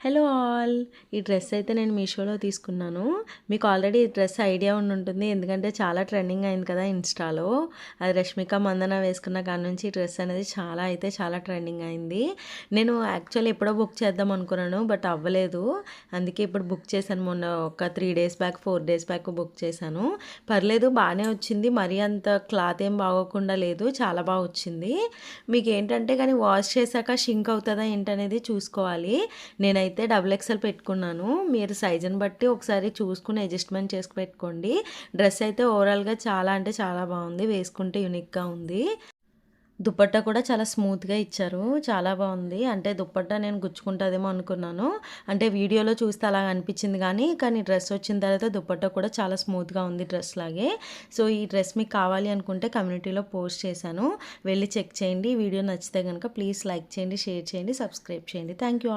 Hello all, ఈ dress అయితే నేను మీషోలో తీసుకున్నాను. మీకు ఆల్రెడీ ఈ డ్రెస్ ఐడియా ఉంటుంది, ఎందుకంటే చాలా ట్రెండింగ్ అయింది కదా ఇన్స్టాలో. అది రష్మిక మందన వేసుకున్న కాడ నుంచి ఈ డ్రెస్ అనేది చాలా ట్రెండింగ్ అయింది. నేను యాక్చువల్లీ ఎప్పుడో బుక్ చేద్దాం అనుకున్నాను, బట్ అవ్వలేదు. అందుకే ఇప్పుడు బుక్ చేశాను. మొన్న ఒక 3 days back 4 days back book చేశాను. పర్లేదు, బాగానే వచ్చింది. మరీ అంత క్లాత్ ఏం బాగోకుండా లేదు, చాలా బాగా వచ్చింది. మీకు ఏంటంటే కానీ వాష్ చేశాక షింక్ అవుతుందా ఏంటనేది చూసుకోవాలి. నేనైతే డబుల్ ఎక్సెల్ పెట్టుకున్నాను. మీరు సైజుని బట్టి ఒకసారి చూసుకుని అడ్జస్ట్మెంట్ చేసుకు పెట్టుకోండి. డ్రెస్ అయితే ఓవరాల్గా చాలా అంటే చాలా బాగుంది, వేసుకుంటే యూనిక్గా ఉంది. దుపట్టా కూడా చాలా స్మూత్గా ఇచ్చారు, చాలా బాగుంది. అంటే దుపట్టా నేను గుచ్చుకుంటుందేమో అనుకున్నాను, అంటే వీడియోలో చూస్తే అలా అనిపించింది. కానీ డ్రెస్ వచ్చిన తర్వాత దుపట్టా కూడా చాలా స్మూత్గా ఉంది డ్రెస్ లాగే. సో ఈ డ్రెస్ మీకు కావాలి అనుకుంటే కమ్యూనిటీలో పోస్ట్ చేశాను, వెళ్ళి చెక్ చేయండి. వీడియో నచ్చితే కనుక ప్లీజ్ లైక్ చేయండి, షేర్ చేయండి, సబ్స్క్రైబ్ చేయండి. Thank you.